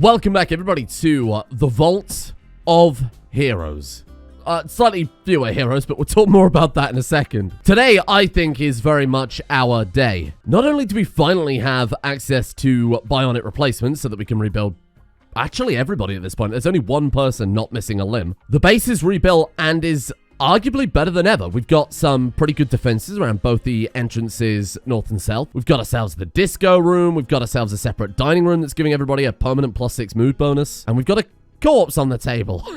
Welcome back, everybody, to the Vault of Heroes. Slightly fewer heroes, but we'll talk more about that in a second. Today, I think, is very much our day. Not only do we finally have access to Bionic replacements so that we can rebuild actually everybody at this point. There's only one person not missing a limb. The base is rebuilt and is arguably better than ever. We've got some pretty good defenses around both the entrances north and south. We've got ourselves the disco room. We've got ourselves a separate dining room that's giving everybody a permanent +6 mood bonus. And we've got a corpse on the table.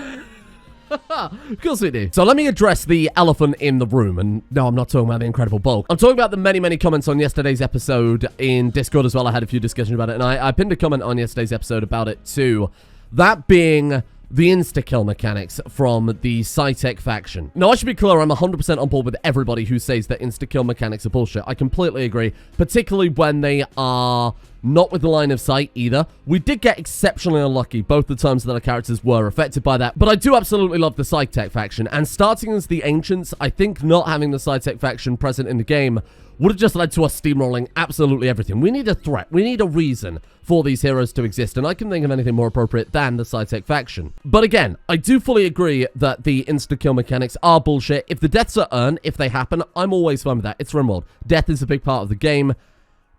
Of course we do. So let me address the elephant in the room. And no, I'm not talking about the Incredible Bulk. I'm talking about the many comments on yesterday's episode in Discord as well. I had a few discussions about it. And I pinned a comment on yesterday's episode about it too. That being the insta-kill mechanics from the Scitec faction. Now, I should be clear, I'm 100% on board with everybody who says that insta-kill mechanics are bullshit. I completely agree, particularly when they are not with the line of sight either. We did get exceptionally unlucky both the times that our characters were affected by that, but I do absolutely love the Scitec faction, and starting as the Ancients, I think not having the Scitec faction present in the game would have just led to us steamrolling absolutely everything. We need a threat. We need a reason for these heroes to exist, and I can think of anything more appropriate than the Scitec faction. But again, I do fully agree that the insta-kill mechanics are bullshit. If the deaths are earned, if they happen, I'm always fine with that. It's Rimworld. Death is a big part of the game.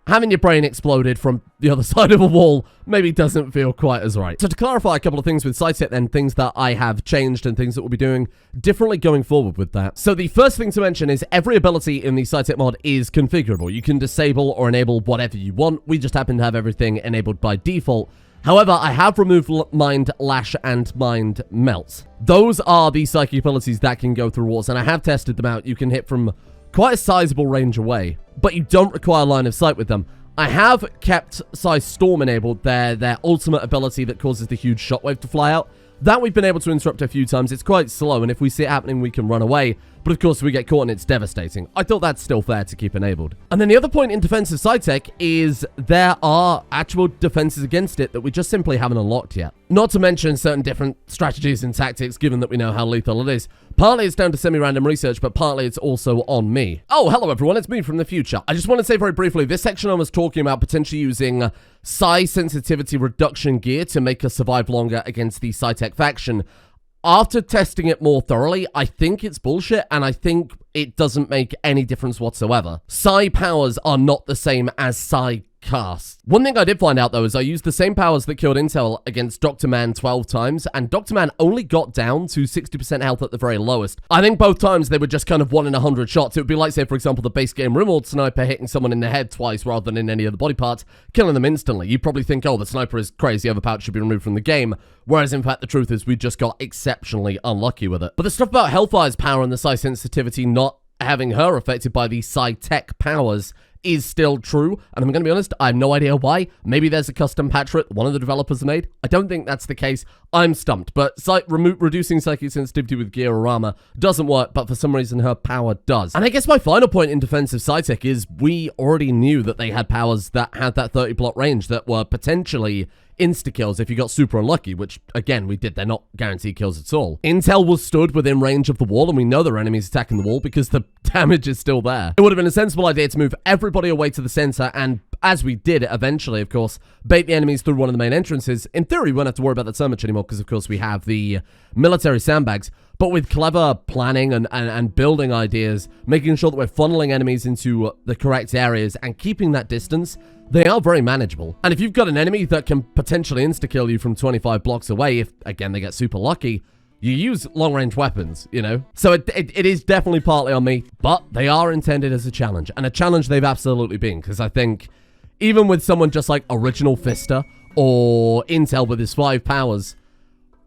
Having your brain exploded from the other side of a wall maybe doesn't feel quite as right. So to clarify a couple of things with Scitec then, things that I have changed and things that we'll be doing differently going forward with that. So the first thing to mention is every ability in the Scitec mod is configurable. You can disable or enable whatever you want. We just happen to have everything enabled by default. However, I have removed Mind Lash and Mind Melt. Those are the psychic abilities that can go through walls, and I have tested them out. You can hit from quite a sizable range away, but you don't require line of sight with them. I have kept Size Storm enabled, their ultimate ability that causes the huge shockwave to fly out. That we've been able to interrupt a few times. It's quite slow, and if we see it happening, we can run away. But of course, if we get caught and it's devastating. I thought that's still fair to keep enabled. And then the other point in defense of Scitec is there are actual defenses against it that we just simply haven't unlocked yet. Not to mention certain different strategies and tactics, given that we know how lethal it is. Partly it's down to semi-random research, but partly it's also on me. Oh, hello everyone, it's me from the future. I just want to say very briefly, this section I was talking about potentially using size sensitivity reduction gear to make us survive longer against the Scitec faction. After testing it more thoroughly, I think it's bullshit, and I think it doesn't make any difference whatsoever. Psi powers are not the same as Psi cast. One thing I did find out, though, is I used the same powers that killed Intel against Dr. Man 12 times, and Dr. Man only got down to 60% health at the very lowest. I think both times they were just kind of 1 in 100 shots. It would be like, say, for example, the base game Rimworld sniper hitting someone in the head twice rather than in any other body parts, killing them instantly. You'd probably think, oh, the sniper is crazy, overpowered, should be removed from the game, whereas in fact the truth is we just got exceptionally unlucky with it. But the stuff about Hellfire's power and the Psi sensitivity not having her affected by the Scitec powers is still true, and I'm going to be honest, I have no idea why. Maybe there's a custom patch for it one of the developers made. I don't think that's the case. I'm stumped, but reducing psychic sensitivity with gear or armor doesn't work, but for some reason her power does. And I guess my final point in defense of Scitec is we already knew that they had powers that had that 30 block range that were potentially insta-kills if you got super unlucky, which, again, we did. They're not guaranteed kills at all. Intel was stood within range of the wall, and we know there are enemies attacking the wall because the damage is still there. It would have been a sensible idea to move everybody away to the center, and as we did eventually, of course, bait the enemies through one of the main entrances. In theory, we won't have to worry about that so much anymore because, of course, we have the military sandbags. But with clever planning and building ideas, making sure that we're funneling enemies into the correct areas and keeping that distance, they are very manageable. And if you've got an enemy that can potentially insta-kill you from 25 blocks away, if, again, they get super lucky, you use long-range weapons, you know? So it is definitely partly on me, but they are intended as a challenge. And a challenge they've absolutely been, because I think even with someone just like Original Fister or Intel with his 5 powers,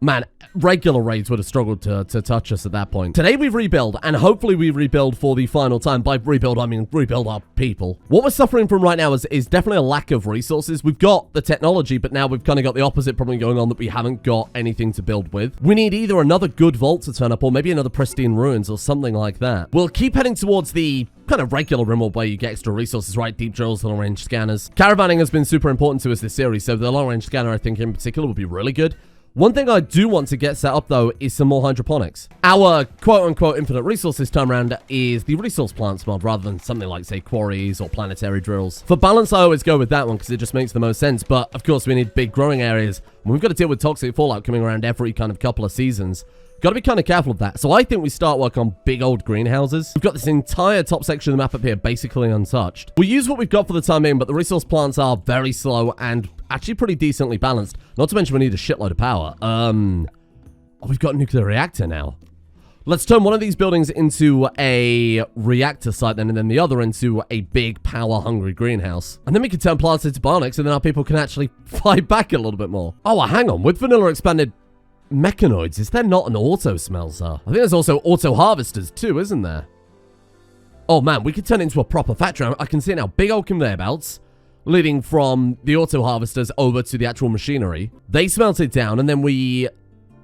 man, regular raids would have struggled to touch us at that point. Today we rebuild, and hopefully we rebuild for the final time. By rebuild, I mean rebuild our people. What we're suffering from right now is definitely a lack of resources. We've got the technology, but now we've kind of got the opposite problem going on, that we haven't got anything to build with. We need either another good vault to turn up, or maybe another pristine ruins, or something like that. We'll keep heading towards the kind of regular Rimworld where you get extra resources, right? Deep drills, long-range scanners. Caravanning has been super important to us this series, so the long-range scanner, I think, in particular, will be really good. One thing I do want to get set up, though, is some more hydroponics. Our quote-unquote infinite resources time around is the resource plants mod, rather than something like, say, quarries or planetary drills. For balance, I always go with that one, because it just makes the most sense. But, of course, we need big growing areas. When we've got to deal with toxic fallout coming around every kind of couple of seasons, got to be kind of careful of that. So I think we start work on big old greenhouses. We've got this entire top section of the map up here basically untouched. We use what we've got for the time being, but the resource plants are very slow and actually pretty decently balanced. Not to mention we need a shitload of power. Oh, we've got a nuclear reactor now. Let's turn one of these buildings into a reactor site then, and then the other into a big power-hungry greenhouse. And then we can turn plants into bionics, and then our people can actually fight back a little bit more. Oh, well, hang on. With vanilla expanded mechanoids, is there not an auto smelter? I think there's also auto harvesters too, isn't there? Oh, man, we could turn it into a proper factory. I can see now big old conveyor belts leading from the auto harvesters over to the actual machinery. They smelt it down, and then we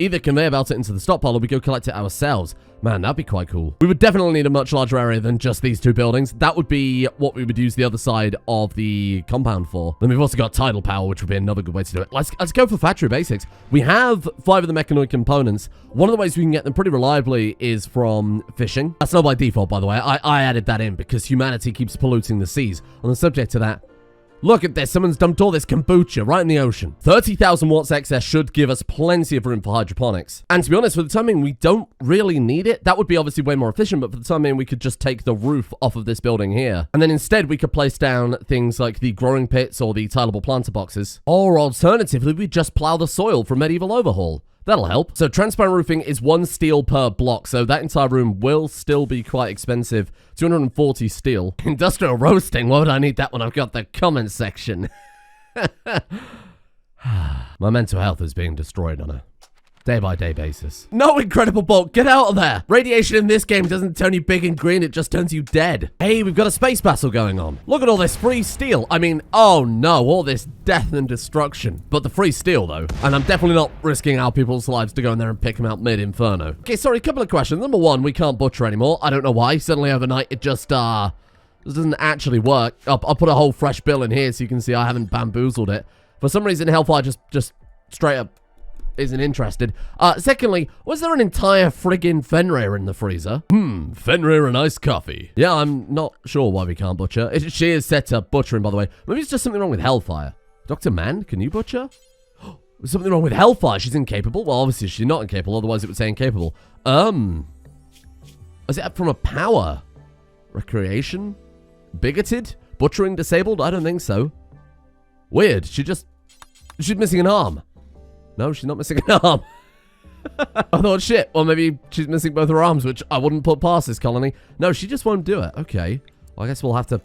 either conveyor belt it into the stockpile or we go collect it ourselves. Man, that'd be quite cool. We would definitely need a much larger area than just these two buildings. That would be what we would use the other side of the compound for. Then we've also got tidal power, which would be another good way to do it. Let's go for factory basics. We have 5 of the mechanoid components. One of the ways we can get them pretty reliably is from fishing. That's not by default, by the way. I added that in because humanity keeps polluting the seas. On the subject to that, look at this. Someone's dumped all this kombucha right in the ocean. 30,000 watts excess should give us plenty of room for hydroponics. And to be honest, for the time being, we don't really need it. That would be obviously way more efficient, but for the time being, we could just take the roof off of this building here. And then instead, we could place down things like the growing pits or the tileable planter boxes. Or alternatively, we just plow the soil for medieval overhaul. That'll help. So transparent roofing is 1 steel per block, so that entire room will still be quite expensive. 240 steel. Industrial roasting, why would I need that when I've got the comment section? My mental health is being destroyed on a day-by-day basis. No, incredible bulk, get out of there! Radiation in this game doesn't turn you big and green, it just turns you dead. Hey, we've got a space battle going on. Look at all this free steel. I mean, oh no, all this death and destruction. But the free steel, though. And I'm definitely not risking our people's lives to go in there and pick them out mid-inferno. Okay, sorry, a couple of questions. Number 1, we can't butcher anymore. I don't know why. Suddenly overnight, it just, this doesn't actually work. I'll put a whole fresh bill in here so you can see I haven't bamboozled it. For some reason, Hellfire just straight up isn't interested. Secondly, was there an entire friggin' Fenrir in the freezer? Fenrir and iced coffee. Yeah, I'm not sure why we can't butcher. She is set to butchering, by the way. Maybe it's just something wrong with Hellfire. Dr. Man, can you butcher? There's something wrong with Hellfire. She's incapable. Well, obviously she's not incapable, otherwise it would say incapable. Is it from a power? Recreation? Bigoted? Butchering disabled? I don't think so. Weird. She's missing an arm. No, she's not missing an arm. I thought, shit, well, maybe she's missing both her arms, which I wouldn't put past this colony. No, she just won't do it. Okay. Well, I guess we'll have to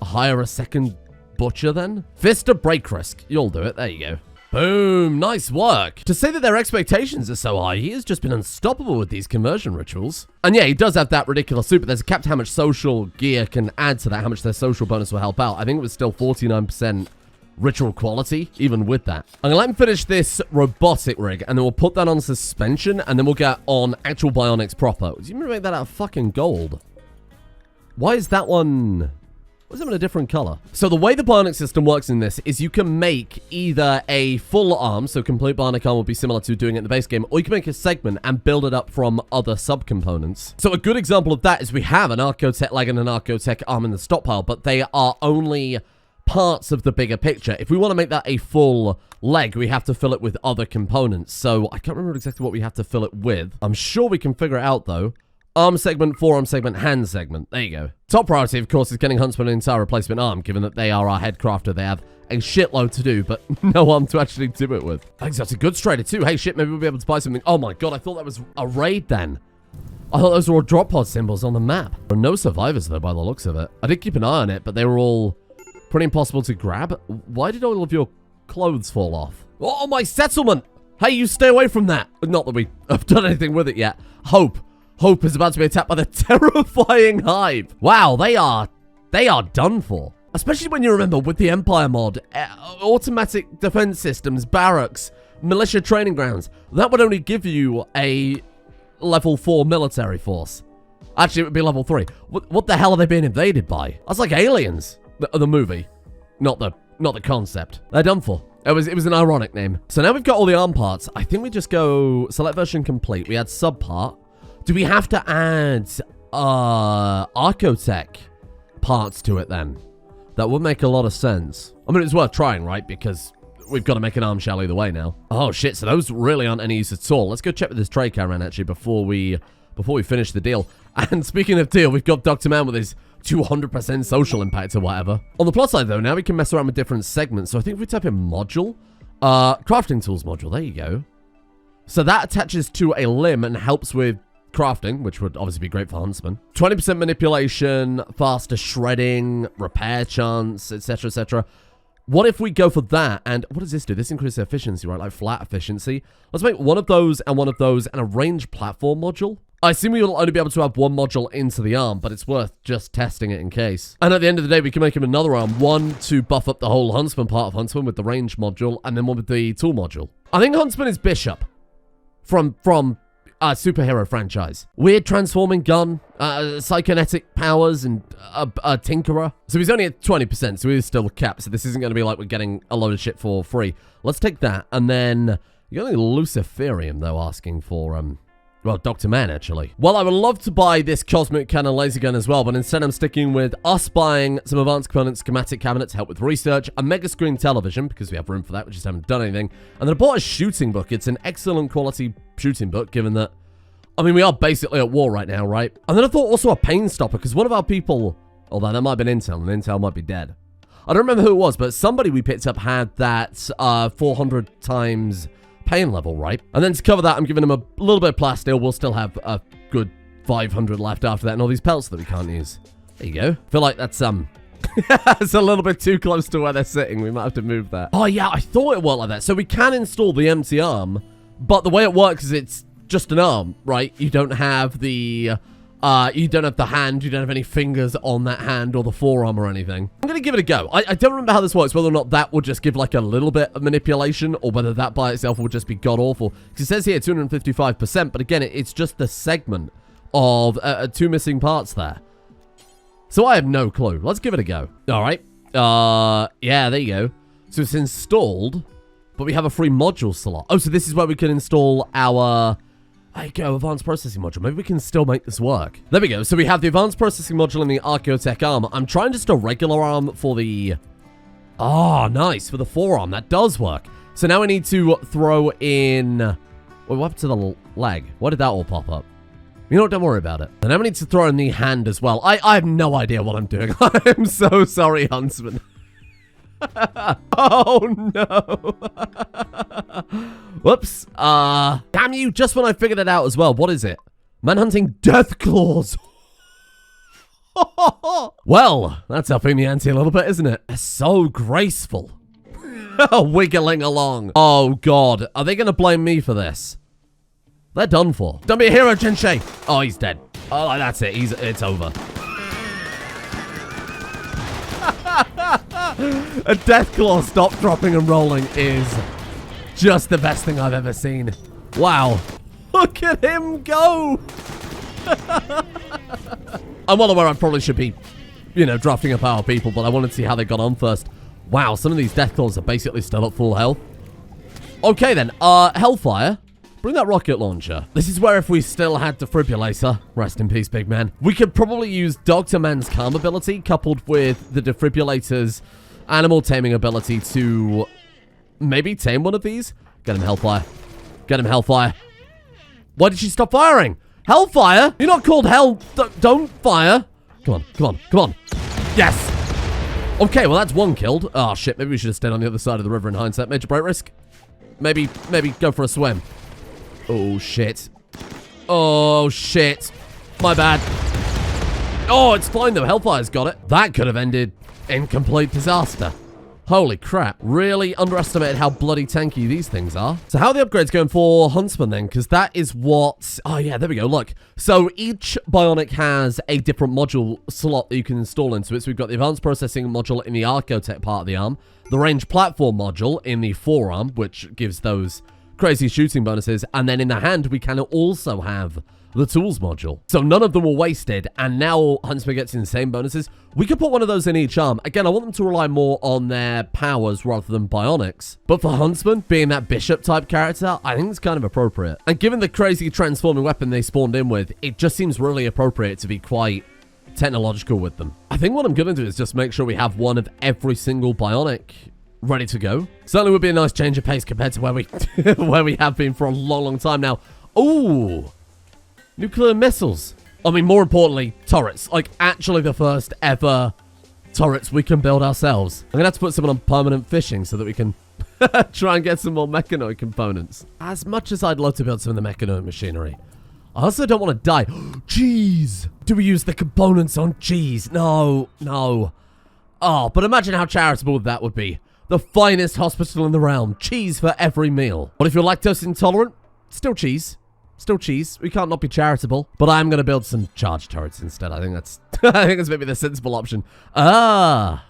hire a second butcher then. Fist of break risk. You'll do it. There you go. Boom. Nice work. To say that their expectations are so high, he has just been unstoppable with these conversion rituals. And yeah, he does have that ridiculous suit, but there's a cap to how much social gear can add to that, how much their social bonus will help out. I think it was still 49% ritual quality, even with that. I'm gonna let him finish this robotic rig, and then we'll put that on suspension, and then we'll get on actual bionics proper. Do you make that out of fucking gold? Why is that one... Why is that one a different color? So the way the bionic system works in this is you can make either a full arm, so complete bionic arm would be similar to doing it in the base game, or you can make a segment and build it up from other subcomponents. So a good example of that is we have an Archotech leg and an Archotech arm in the stockpile, but they are only parts of the bigger picture. If we want to make that a full leg, we have to fill it with other components. So I can't remember exactly what we have to fill it with. I'm sure we can figure it out though. Arm segment, forearm segment, hand segment. There you go. Top priority, of course, is getting Huntsman an entire replacement arm, given that they are our head crafter. They have a shitload to do, but no arm to actually do it with. I think that's a good trader too. Hey, shit, maybe we'll be able to buy something. Oh my god, I thought that was a raid then. I thought those were all drop pod symbols on the map. There are no survivors though, by the looks of it. I did keep an eye on it, but they were all pretty impossible to grab. Why did all of your clothes fall off? Oh, my settlement! Hey, you stay away from that! Not that we have done anything with it yet. Hope is about to be attacked by the terrifying hive. Wow, they are done for. Especially when you remember with the Empire mod, automatic defense systems, barracks, militia training grounds, that would only give you a level 4 military force. Actually, it would be level 3. What the hell are they being invaded by? That's like aliens. The movie, not the concept. They're done for. It was an ironic name. So now we've got all the arm parts. I think we just go select version complete. We add sub part. Do we have to add Archotech parts to it then? That would make a lot of sense. I mean, it's worth trying, right? Because we've got to make an arm shell either way now. Oh, shit. So those really aren't any use at all. Let's go check with this trade caravan, actually, before we finish the deal. And speaking of deal, we've got Dr. Man with his 200% social impact or whatever. On the plus side, though, now we can mess around with different segments. So I think if we type in module, crafting tools module, there you go. So that attaches to a limb and helps with crafting, which would obviously be great for Huntsman. 20% manipulation, faster shredding, repair chance, etc., etc. What if we go for that? And what does this do? This increases efficiency, right? Like flat efficiency. Let's make one of those and a range platform module. I assume we will only be able to have one module into the arm, but it's worth just testing it in case. And at the end of the day, we can make him another arm. One to buff up the whole Huntsman part of Huntsman with the range module, and then one with the tool module. I think Huntsman is Bishop from superhero franchise. Weird transforming gun, psychonetic powers, and a tinkerer. So he's only at 20%, so he's still capped. So this isn't going to be like we're getting a load of shit for free. Let's take that, and then you got any Luciferium though, asking for well, Dr. Man, actually. Well, I would love to buy this Cosmic Cannon laser gun as well, but instead I'm sticking with us buying some advanced component schematic cabinet to help with research, a mega screen television, because we have room for that, we just haven't done anything, and then I bought a shooting book. It's an excellent quality shooting book, given that, I mean, we are basically at war right now, right? And then I thought also a pain stopper, because one of our people, although that might have been Intel, and Intel might be dead. I don't remember who it was, but somebody we picked up had that 400 times pain level, right? And then to cover that, I'm giving him a little bit of plasteel. We'll still have a good 500 left after that, and all these pelts that we can't use. There you go. I feel like that's it's a little bit too close to where they're sitting. We might have to move that. Oh yeah, I thought it worked like that. So we can install the empty arm, but the way it works is it's just an arm, right? You don't have the hand, you don't have any fingers on that hand or the forearm or anything. I'm gonna give it a go. I don't remember how this works, whether or not that will just give like a little bit of manipulation, or whether that by itself will just be god-awful. Because it says here 255%, but again, it's just the segment of 2 missing parts there. So I have no clue. Let's give it a go. All right. Yeah, there you go. So it's installed, but we have a free module slot. Oh, so this is where we can install our... There you go, advanced processing module. Maybe we can still make this work. There we go. So we have the advanced processing module in the Archaeotech arm. I'm trying just a regular arm for the... Oh, nice. For the forearm. That does work. So now we need to throw in... Wait, what happened to the leg? Why did that all pop up? You know what? Don't worry about it. And now we need to throw in the hand as well. I have no idea what I'm doing. I'm so sorry, Huntsman. Oh, no. Whoops. Damn you, just when I figured it out as well. What is it? Manhunting death claws. Well, that's upping the ante a little bit, isn't it? They're so graceful. Wiggling along. Oh, God. Are they going to blame me for this? They're done for. Don't be a hero, Jinshay. Oh, he's dead. Oh, that's it. It's over. A death claw stop dropping and rolling is just the best thing I've ever seen. Wow. Look at him go. I'm well aware I probably should be, you know, drafting up our people, but I wanted to see how they got on first. Wow, some of these death claws are basically still at full health. Okay then, Hellfire. Bring that rocket launcher. This is where if we still had Defibrillator, rest in peace, big man, we could probably use Dr. Man's calm ability coupled with the Defibrillator's animal taming ability to maybe tame one of these. Get him, Hellfire. Get him, Hellfire. Why did she stop firing? Hellfire? You're not called Hell. Don't fire. Come on, come on, come on. Yes. Okay, well, that's one killed. Oh, shit. Maybe we should have stayed on the other side of the river in hindsight. Major break risk. Maybe go for a swim. Oh, shit. Oh, shit. My bad. Oh, it's fine, though. Hellfire's got it. That could have ended in complete disaster. Holy crap. Really underestimated how bloody tanky these things are. So how are the upgrades going for Huntsman, then? Because that is what... Oh, yeah, there we go. Look. So each Bionic has a different module slot that you can install into it. So we've got the Advanced Processing module in the Archaeotech part of the arm, the Range Platform module in the forearm, which gives those crazy shooting bonuses, and then in the hand we can also have the tools module. So none of them were wasted, and now Huntsman gets insane bonuses. We could put one of those in each arm. Again, I want them to rely more on their powers rather than bionics. But for Huntsman, being that bishop type character, I think it's kind of appropriate. And given the crazy transforming weapon they spawned in with, it just seems really appropriate to be quite technological with them. I think what I'm going to do is just make sure we have one of every single bionic ready to go. Certainly would be a nice change of pace compared to where we where we have been for a long, long time now. Ooh, nuclear missiles. I mean, more importantly, turrets. Like, actually the first ever turrets we can build ourselves. I'm gonna have to put someone on permanent fishing so that we can try and get some more Mechanoid components. As much as I'd love to build some of the Mechanoid machinery, I also don't want to die. Cheese! Do we use the components on cheese? No, no. Oh, but imagine how charitable that would be. The finest hospital in the realm. Cheese for every meal. What if you're lactose intolerant? Still cheese. Still cheese. We can't not be charitable. But I'm going to build some charge turrets instead. I think that's maybe the sensible option. Ah.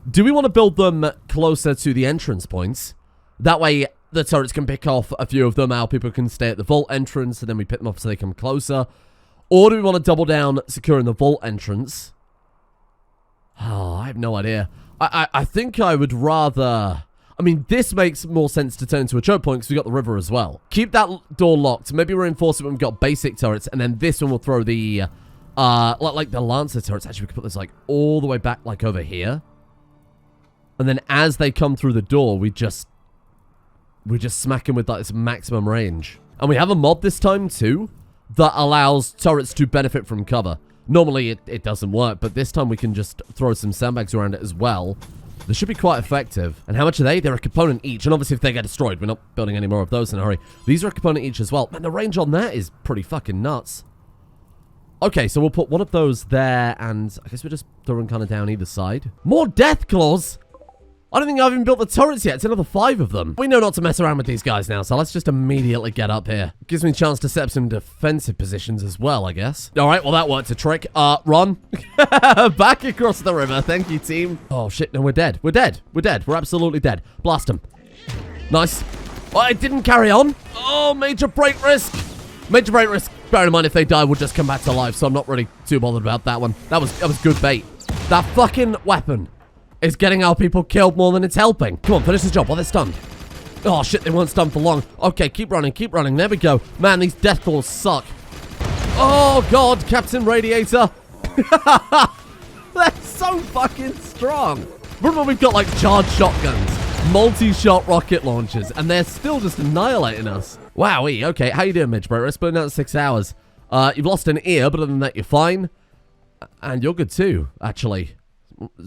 Do we want to build them closer to the entrance points? That way, the turrets can pick off a few of them. Our people can stay at the vault entrance, and then we pick them off so they come closer. Or do we want to double down securing the vault entrance? Oh, I have no idea. I think I would rather... I mean, this makes more sense to turn into a choke point because we've got the river as well. Keep that door locked. Maybe reinforce it when we've got basic turrets, and then this one will throw the... like the Lancer turrets. Actually, we could put this, like, all the way back, like, over here. And then as they come through the door, we just smack them with, like, this maximum range. And we have a mod this time, too, that allows turrets to benefit from cover. Normally, it doesn't work, but this time we can just throw some sandbags around it as well. This should be quite effective. And how much are they? They're a component each. And obviously, if they get destroyed, we're not building any more of those in a hurry. These are a component each as well. Man, the range on that is pretty fucking nuts. Okay, so we'll put one of those there, and I guess we're just throwing kind of down either side. More death claws! I don't think I've even built the turrets yet. It's another 5 of them. We know not to mess around with these guys now, so let's just immediately get up here. Gives me a chance to set up some defensive positions as well, I guess. All right, well, that worked a trick. Run. Back across the river. Thank you, team. Oh, shit. No, we're dead. We're dead. We're dead. We're absolutely dead. Blast them. Nice. Oh, it didn't carry on. Oh, major break risk. Major break risk. Bear in mind, if they die, we'll just come back to life, so I'm not really too bothered about that one. That was good bait. That fucking weapon is getting our people killed more than it's helping. Come on, finish the job while they're stunned. Oh, shit, they weren't stunned for long. Okay, keep running, keep running. There we go. Man, these death claws suck. Oh, God, Captain Radiator. They're so fucking strong. Remember, we've got, like, charged shotguns, multi-shot rocket launchers, and they're still just annihilating us. Wowee, okay, how you doing, Midge Bro? It's been out 6 hours. You've lost an ear, but other than that, you're fine. And you're good, too, actually.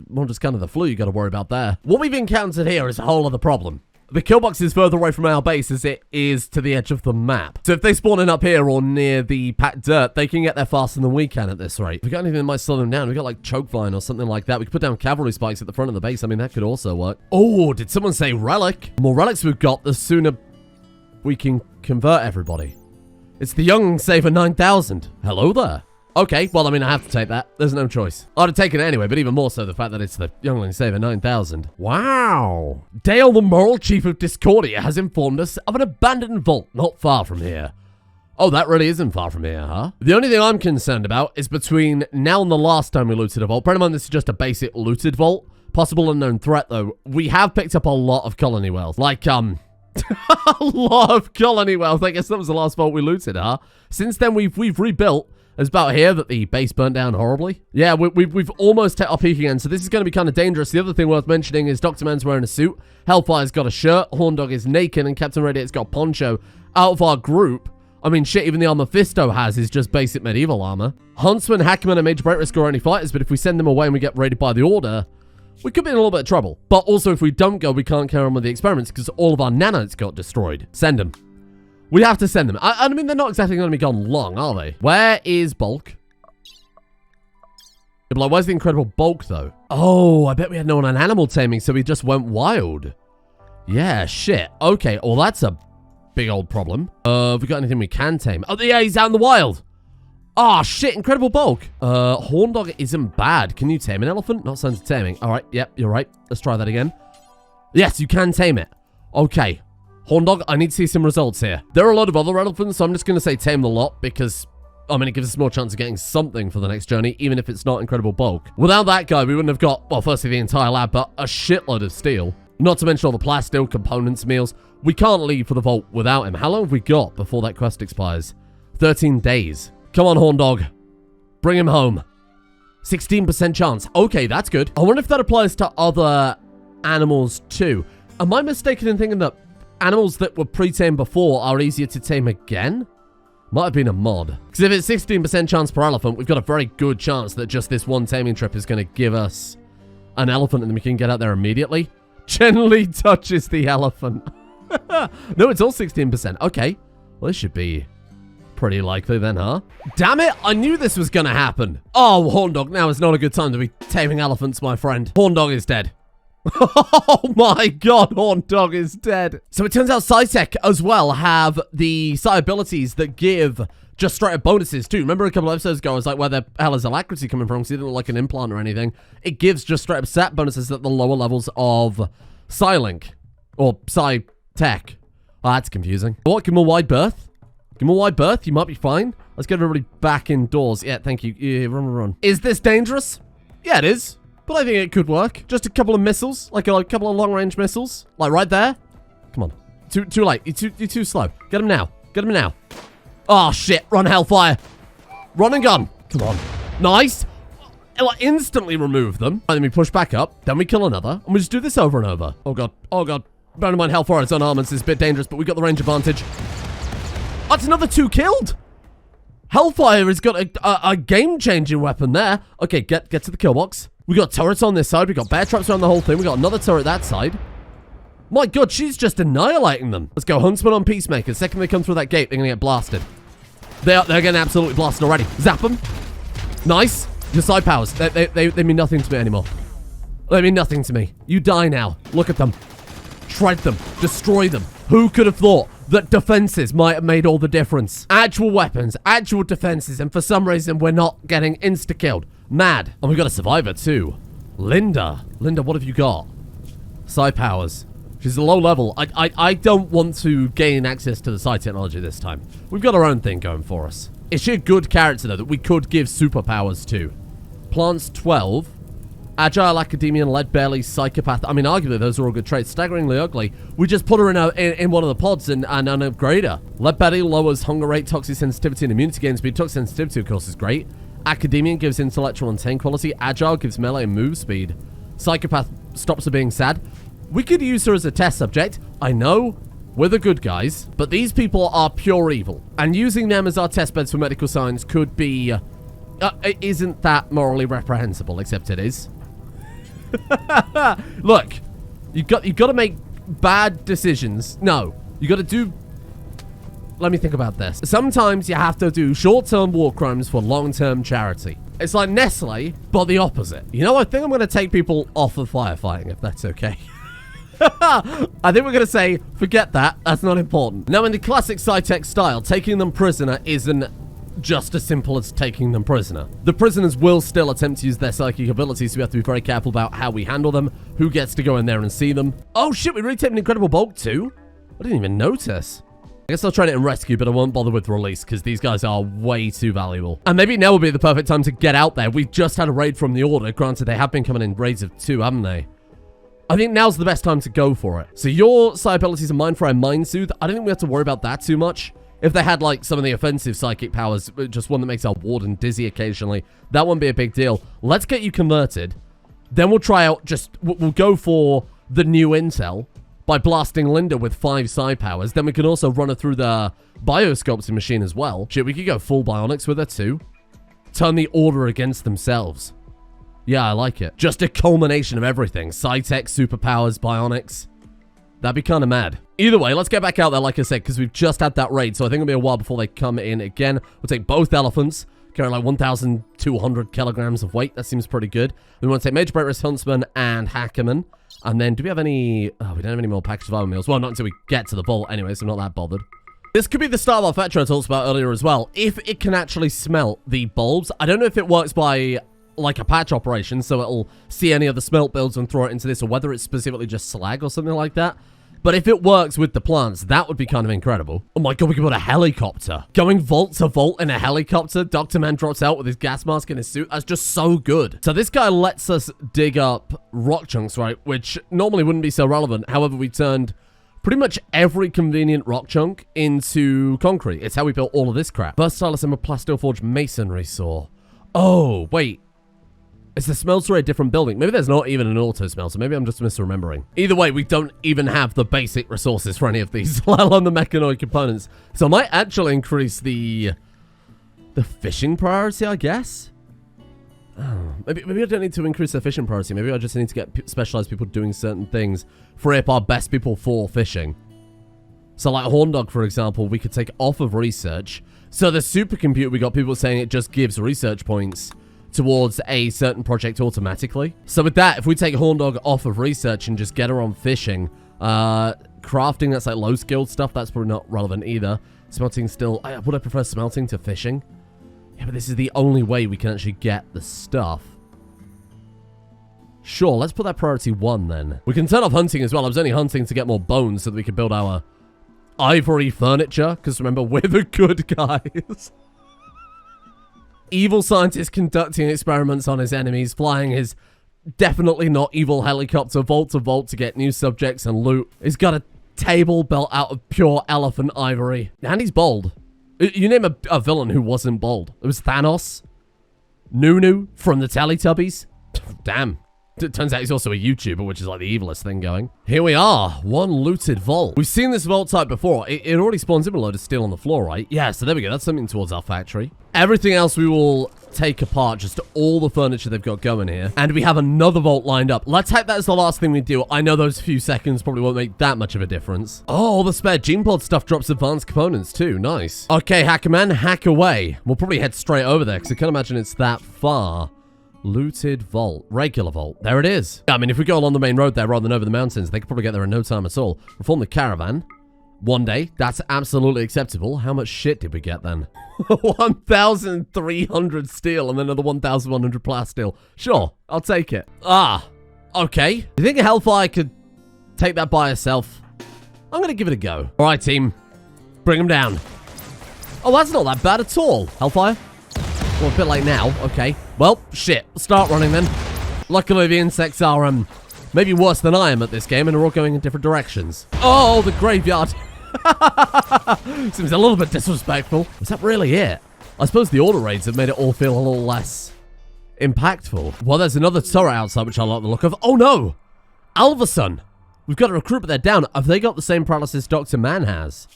More just kind of the flu you got to worry about there. What we've encountered here is a whole other problem. The kill box is further away from our base as it is to the edge of the map. So if they spawn in up here or near the packed dirt, they can get there faster than we can at this rate. If we got anything that might slow them down, we got like choke vine or something like that. We could put down cavalry spikes at the front of the base. I mean, that could also work. Oh, did someone say relic? The more relics we've got, the sooner we can convert everybody. It's the Young Saver 9000. Hello there. Okay, well, I mean, I have to take that. There's no choice. I'd have taken it anyway, but even more so the fact that it's the Youngling Saver 9000. Wow. Dale, the Moral Chief of Discordia, has informed us of an abandoned vault not far from here. Oh, that really isn't far from here, huh? The only thing I'm concerned about is between now and the last time we looted a vault. Bear in mind, this is just a basic looted vault. Possible unknown threat, though. We have picked up a lot of colony wealth. Like, a lot of colony wealth. I guess that was the last vault we looted, huh? Since then, we've rebuilt. It's about here that the base burnt down horribly. Yeah, we've almost hit our peak again, so this is going to be kind of dangerous. The other thing worth mentioning is Dr. Man's wearing a suit, Hellfire's got a shirt, Horndog is naked, and Captain Radiator's got a poncho. Out of our group, I mean, shit, even the armor Fisto has is just basic medieval armor. Huntsman, Hackman, and Major Break Risk are only fighters, but if we send them away and we get raided by the Order, we could be in a little bit of trouble. But also, if we don't go, we can't carry on with the experiments because all of our nanites got destroyed. Send them. We have to send them. I mean, they're not exactly going to be gone long, are they? Where is Bulk? Like, where's the incredible Bulk, though? Oh, I bet we had no one on animal taming, so we just went wild. Yeah, shit. Okay, well, that's a big old problem. Have we got anything we can tame? Oh, yeah, he's out in the wild. Oh, shit, incredible Bulk. Horndog isn't bad. Can you tame an elephant? Not sense of taming. All right, yep, you're right. Let's try that again. Yes, you can tame it. Okay. Horndog, I need to see some results here. There are a lot of other elephants, so I'm just going to say tame the lot because, I mean, it gives us more chance of getting something for the next journey, even if it's not incredible Bulk. Without that guy, we wouldn't have got, well, firstly, the entire lab, but a shitload of steel. Not to mention all the plasteel, components, meals. We can't leave for the vault without him. How long have we got before that quest expires? 13 days. Come on, Horndog. Bring him home. 16% chance. Okay, that's good. I wonder if that applies to other animals too. Am I mistaken in thinking that animals that were pre-tamed before are easier to tame again? Might have been a mod. Because if it's 16% chance per elephant, we've got a very good chance that just this one taming trip is going to give us an elephant and then we can get out there immediately. Gently touches the elephant. No, it's all 16%. Okay. Well, this should be pretty likely then, huh? Damn it, I knew this was going to happen. Oh, Horn Dog, now is not a good time to be taming elephants, my friend. Horn Dog is dead. Oh my god, Horn Dog is dead. So it turns out Scitec as well have the psi abilities that give just straight up bonuses too. Remember a couple of episodes ago, I was like, where the hell is alacrity coming from? Because it didn't look like an implant or anything. It gives just straight up stat bonuses at the lower levels of Psi-Link. Or Psitech. Oh, that's confusing. What, give him a wide berth? Give him a wide berth, you might be fine. Let's get everybody back indoors. Yeah, thank you. Yeah, run. Is this dangerous? Yeah, it is. But I think it could work. Just a couple of missiles. Like a couple of long-range missiles. Like right there. Come on. Too late. You're too slow. Get him now. Get him now. Oh, shit. Run, Hellfire. Run and gun. Come on. Nice. It'll instantly remove them. And then we push back up. Then we kill another. And we just do this over and over. Oh, God. Oh, God. Bear in mind, Hellfire is unarmed. This is a bit dangerous, but we got the range advantage. That's another 2 killed. Hellfire has got a game-changing weapon there. Okay, get to the kill box. We got turrets on this side. We got bear traps around the whole thing. We got another turret that side. My god, she's just annihilating them. Let's go Huntsman on Peacemaker. Second they come through that gate, they're going to get blasted. They're getting absolutely blasted already. Zap them. Nice. Your side powers. They mean nothing to me anymore. They mean nothing to me. You die now. Look at them. Shred them. Destroy them. Who could have thought that defenses might have made all the difference? Actual weapons, actual defenses, and for some reason we're not getting insta-killed. Mad. And we've got a survivor too. Linda. Linda, what have you got? Psi powers. She's a low level. I don't want to gain access to the psi technology this time. We've got our own thing going for us. Is she a good character though that we could give superpowers to? Plants 12. Agile, Academician, Lead Belly, Psychopath. I mean, arguably, those are all good traits. Staggeringly ugly. We just put her in one of the pods and upgrade her. Lead Belly lowers hunger rate, toxic sensitivity, and immunity gain speed. Toxic sensitivity, of course, is great. Academician gives intellectual and tame quality. Agile gives melee and move speed. Psychopath stops her being sad. We could use her as a test subject. I know, we're the good guys, but these people are pure evil. And using them as our test beds for medical science could be... isn't that morally reprehensible, except it is. Look, you got to make bad decisions. No, you got to do... Let me think about this. Sometimes you have to do short-term war crimes for long-term charity. It's like Nestle, but the opposite. You know, I think I'm going to take people off of firefighting, if that's okay. I think we're going to say, forget that. That's not important. Now, in the classic Scitec style, taking them prisoner isn't just as simple as taking them prisoner. The prisoners will still attempt to use their psychic abilities, so we have to be very careful about how we handle them, who gets to go in there and see them. Oh shit, we really take an incredible bulk too? I didn't even notice. I guess I'll try it in rescue, but I won't bother with release because these guys are way too valuable. And maybe now will be the perfect time to get out there. We've just had a raid from the Order. Granted, they have been coming in raids of 2, haven't they? I think now's the best time to go for it. So your psi abilities are Mind Fray and Mind Soothe. I don't think we have to worry about that too much. If they had, like, some of the offensive psychic powers, just one that makes our warden dizzy occasionally, that wouldn't be a big deal. Let's get you converted. Then we'll try out we'll go for the new intel by blasting Linda with 5 psi powers. Then we can also run her through the biosculpting machine as well. Shit, we could go full bionics with her too. Turn the Order against themselves. Yeah, I like it. Just a culmination of everything. Scitec, superpowers, bionics. That'd be kind of mad. Either way, let's get back out there, like I said, because we've just had that raid, so I think it'll be a while before they come in again. We'll take both elephants, carrying like 1,200 kilograms of weight. That seems pretty good. We want to take Major Break Risk Huntsman and Hackerman. And then, do we have any... Oh, we don't have any more packaged survival meals. Well, not until we get to the vault anyway, so I'm not that bothered. This could be the style of fetcher I talked about earlier as well. If it can actually smelt the bulbs. I don't know if it works by... like a patch operation, so it'll see any of the smelt builds and throw it into this, or whether it's specifically just slag or something like that. But if it works with the plants, that would be kind of incredible. Oh my god, we can put a helicopter. Going vault to vault in a helicopter. Dr. Man drops out with his gas mask and his suit. That's just so good. So this guy lets us dig up rock chunks, right? Which normally wouldn't be so relevant. However, we turned pretty much every convenient rock chunk into concrete. It's how we built all of this crap. Versatile Assemble Plasteel Forge Masonry Saw. Oh, wait. Is the smelter a different building? Maybe there's not even an auto smelter. Maybe I'm just misremembering. Either way, we don't even have the basic resources for any of these, let alone the mechanoid components. So I might actually increase the fishing priority, I guess. Oh, maybe I don't need to increase the fishing priority. Maybe I just need to get specialized people doing certain things. Free up our best people for fishing. So like Horndog, for example, we could take off of research. So the supercomputer, we got people saying it just gives research points towards a certain project automatically. So with that, if we take Horndog off of research and just get her on fishing, crafting, that's like low skilled stuff, that's probably not relevant either. Smelting still, would I prefer smelting to fishing? Yeah, but this is the only way we can actually get the stuff. Sure, let's put that priority 1 then. We can turn off hunting as well. I was only hunting to get more bones so that we could build our ivory furniture, because remember, we're the good guys. Evil scientist conducting experiments on his enemies, flying his definitely not evil helicopter vault to vault to get new subjects and loot. He's got a table built out of pure elephant ivory. And he's bold. You name a villain who wasn't bold. It was Thanos. Nunu from the Teletubbies. Damn. It turns out he's also a YouTuber, which is like the evilest thing going. Here we are, one looted vault. We've seen this vault type before. It already spawns in a load of steel on the floor, right? Yeah, so there we go. That's something towards our factory. Everything else we will take apart, just all the furniture they've got going here. And we have another vault lined up. Let's take that as the last thing we do. I know those few seconds probably won't make that much of a difference. Oh, all the spare gene pod stuff drops advanced components too. Nice. Okay, Hackerman, hack away. We'll probably head straight over there because I can't imagine it's that far. Looted vault. Regular vault. There it is. I mean, if we go along the main road there rather than over the mountains, they could probably get there in no time at all. Reform the caravan. One day. That's absolutely acceptable. How much shit did we get then? 1,300 steel and then another 1,100 plasteel. Sure, I'll take it. Ah, okay. You think Hellfire could take that by herself? I'm going to give it a go. All right, team. Bring them down. Oh, that's not that bad at all. Hellfire? Well, a bit like now. Okay. Well, shit. Start running then. Luckily, the insects are, maybe worse than I am at this game and are all going in different directions. Oh, the graveyard. Seems a little bit disrespectful. Is that really it? I suppose the order raids have made it all feel a little less impactful. Well, there's another turret outside, which I like the look of. Oh, no. Alvason. We've got a recruit, but they're down. Have they got the same paralysis Dr. Man has?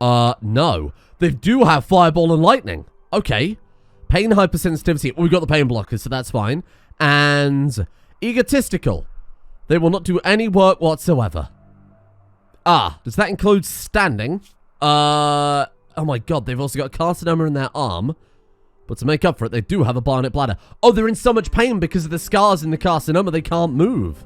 No. They do have fireball and lightning. Okay. Pain hypersensitivity. We've got the pain blockers, so that's fine. And egotistical. They will not do any work whatsoever. Ah, does that include standing? Oh my god, they've also got carcinoma in their arm. But to make up for it, they do have a bionic bladder. Oh, they're in so much pain because of the scars in the carcinoma, they can't move.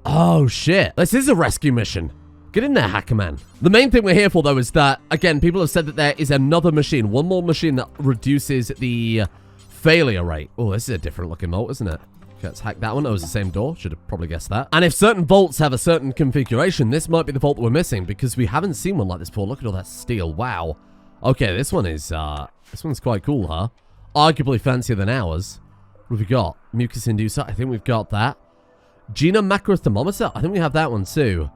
Oh, shit. This is a rescue mission. Get in there, Hackerman. The main thing we're here for, though, is that, again, people have said that there is another machine. One more machine that reduces the failure rate. Oh, this is a different looking vault, isn't it? Okay, let's hack that one. Oh, it's the same door. Should have probably guessed that. And if certain vaults have a certain configuration, this might be the vault that we're missing because we haven't seen one like this before. Look at all that steel. Wow. Okay, this one is, this one's quite cool, huh? Arguably fancier than ours. What have we got? Mucus inducer. I think we've got that. Genome macro thermometer. I think we have that one too.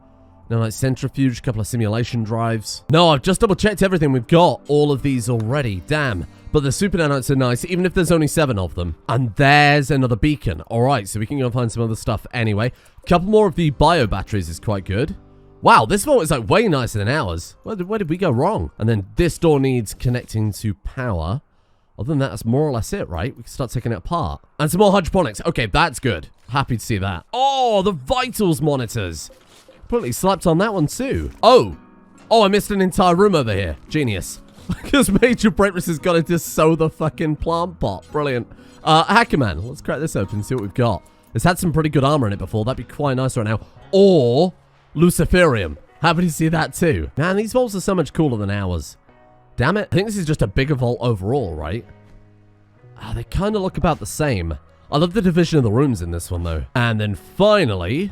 No, like centrifuge, a couple of simulation drives. No, I've just double checked everything. We've got all of these already. Damn. But the super nanites are nice, even if there's only 7 of them. And there's another beacon. All right, so we can go and find some other stuff anyway. A couple more of the bio batteries is quite good. Wow, this vault is like way nicer than ours. Where did we go wrong? And then this door needs connecting to power. Other than that, that's more or less it, right? We can start taking it apart. And some more hydroponics. Okay, that's good. Happy to see that. Oh, the vitals monitors. Probably slept on that one too. Oh, I missed an entire room over here. Genius. Because Major Breakfast has got to just sow the fucking plant pot. Brilliant. Hackerman, let's crack this open and see what we've got. It's had some pretty good armor in it before. That'd be quite nice right now. Or Luciferium. Happy to see that too. Man, these vaults are so much cooler than ours. Damn it. I think this is just a bigger vault overall, right? They kind of look about the same. I love the division of the rooms in this one, though. And then finally,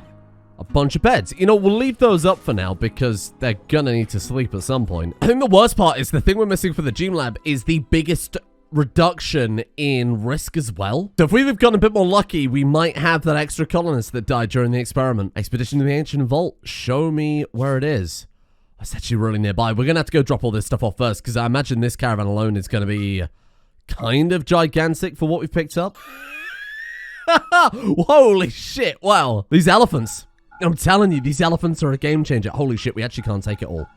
a bunch of beds. You know, we'll leave those up for now because they're gonna need to sleep at some point. I think the worst part is the thing we're missing for the Gene Lab is the biggest reduction in risk as well. So if we've gotten a bit more lucky, we might have that extra colonist that died during the experiment. Expedition to the Ancient Vault. Show me where it is. It's actually really nearby. We're gonna have to go drop all this stuff off first because I imagine this caravan alone is gonna be kind of gigantic for what we've picked up. Holy shit, wow. These elephants. I'm telling you, these elephants are a game changer. Holy shit, we actually can't take it all.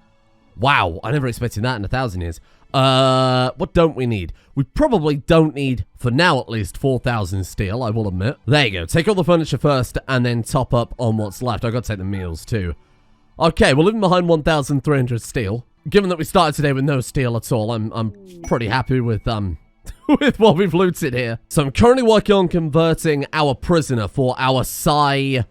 Wow, I never expected that in 1,000 years. What don't we need? We probably don't need, for now at least, 4,000 steel, I will admit. There you go. Take all the furniture first and then top up on what's left. I've got to take the meals too. Okay, we're leaving behind 1,300 steel. Given that we started today with no steel at all, I'm pretty happy with, with what we've looted here. So I'm currently working on converting our prisoner for our Psi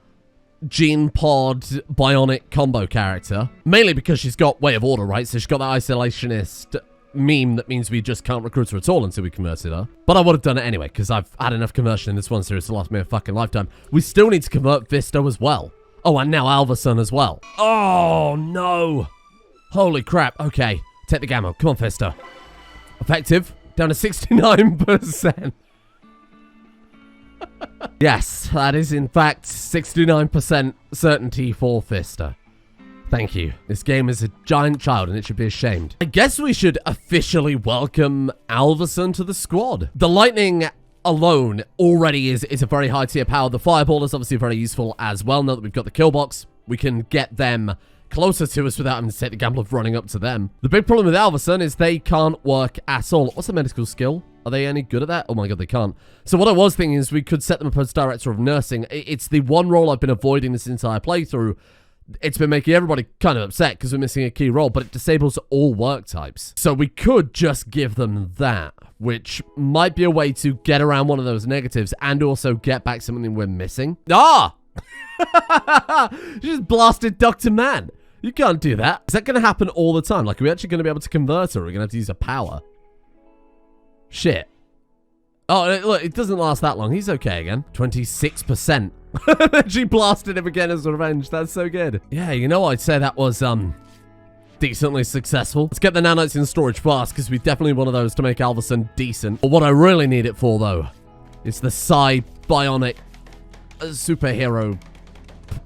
Gene Pod Bionic combo character. Mainly because she's got Way of Order, right? So she's got that isolationist meme that means we just can't recruit her at all until we converted her. But I would have done it anyway, because I've had enough conversion in this one series to last me a fucking lifetime. We still need to convert Visto as well. Oh, and now Alvason as well. Oh, no. Holy crap. Okay, take the gamma. Come on, Visto. Effective. Down to 69%. Yes, that is in fact 69% certainty for Fister. Thank you. This game is a giant child and it should be ashamed. I guess we should officially welcome Alvason to the squad. The lightning alone already is a very high tier power. The fireball is obviously very useful as well. Now that we've got the kill box, we can get them closer to us without having to take the gamble of running up to them. The big problem with Alvason is they can't work at all. What's the medical skill? Are they any good at that? Oh my god, they can't. So what I was thinking is we could set them up as director of nursing. It's the one role I've been avoiding this entire playthrough. It's been making everybody kind of upset because we're missing a key role, but it disables all work types. So we could just give them that, which might be a way to get around one of those negatives and also get back something we're missing. Ah! You just blasted Dr. Man. You can't do that. Is that going to happen all the time? Like, are we actually going to be able to convert her? Or are we going to have to use a power? Shit. Oh, look, it doesn't last that long. He's okay again. 26%. She blasted him again as revenge. That's so good. Yeah, you know, I'd say that was, decently successful. Let's get the nanites in storage fast, because we definitely need one of those to make Alvason decent. But what I really need it for, though, is the Psi Bionic superhero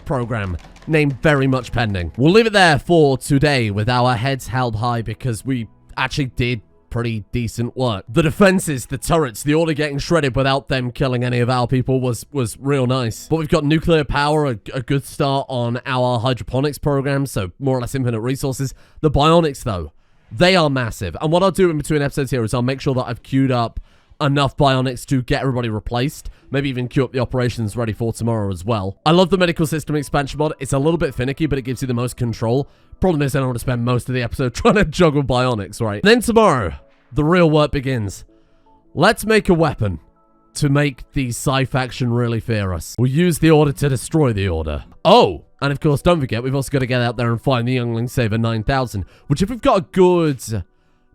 program. Name very much pending. We'll leave it there for today with our heads held high because we actually did pretty decent work. The defenses, the turrets, the order getting shredded without them killing any of our people was real nice. But we've got nuclear power, a good start on our hydroponics program, so more or less infinite resources. The bionics, though, they are massive. And what I'll do in between episodes here is I'll make sure that I've queued up enough bionics to get everybody replaced. Maybe even queue up the operations ready for tomorrow as well. I love the medical system expansion mod. It's a little bit finicky, but it gives you the most control. Problem is I don't want to spend most of the episode trying to juggle bionics, right? Then tomorrow, the real work begins. Let's make a weapon to make the Psi faction really fear us. We'll use the order to destroy the order. Oh, and of course, don't forget, we've also got to get out there and find the Youngling Saber 9000, which if we've got a good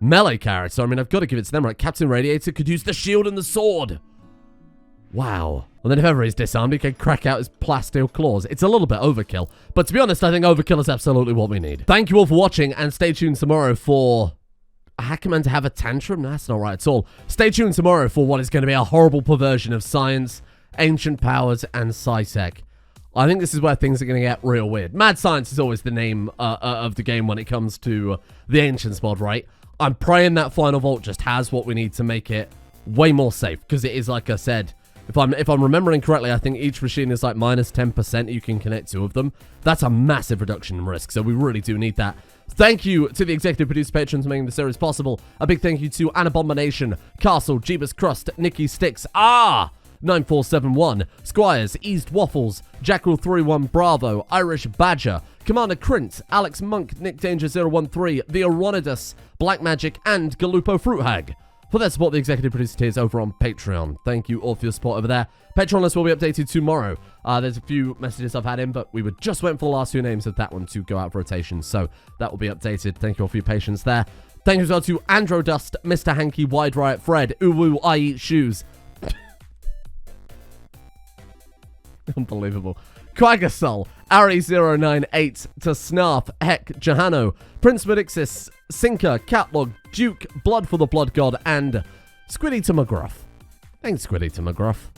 melee character, I mean, I've got to give it to them, right? Captain Radiator could use the shield and the sword. Wow. And then if ever he's disarmed, he can crack out his plasteel claws. It's a little bit overkill. But to be honest, I think overkill is absolutely what we need. Thank you all for watching, and stay tuned tomorrow for a Hackerman to have a tantrum? No, that's not right at all. Stay tuned tomorrow for what is going to be a horrible perversion of science, ancient powers, and scitec. I think this is where things are going to get real weird. Mad Science is always the name of the game when it comes to the Ancients mod, right? I'm praying that Final Vault just has what we need to make it way more safe, because it is, like I said, if I'm remembering correctly, I think each machine is like minus 10% you can connect two of them. That's a massive reduction in risk, so we really do need that. Thank you to the executive producer patrons making the series possible. A big thank you to Anabomination, Castle, Jeebus Crust, Nikki Sticks, 9471, Squires, East Waffles, Jackal31 Bravo, Irish Badger, Commander Crint, Alex Monk, Nick Danger 013, The Aronidus, Black Magic, and Galupo Fruit Hag for their support the executive producer tiers over on Patreon. Thank you all for your support over there. Patreon list will be updated tomorrow. There's a few messages I've had in, but we were just waiting for the last two names of that one to go out for rotation, so that will be updated. Thank you all for your patience there. Thank you as well to Androdust, Mr. Hanky, Wide Riot, Fred, Uwu, I Eat Shoes. Unbelievable. Quagasol, Ari098, to Snarf, Heck, Jahano, Prince Medixis, Sinker, Catlog, Duke, Blood for the Blood God, and Squiddy to McGruff. Thanks, Squiddy to McGruff.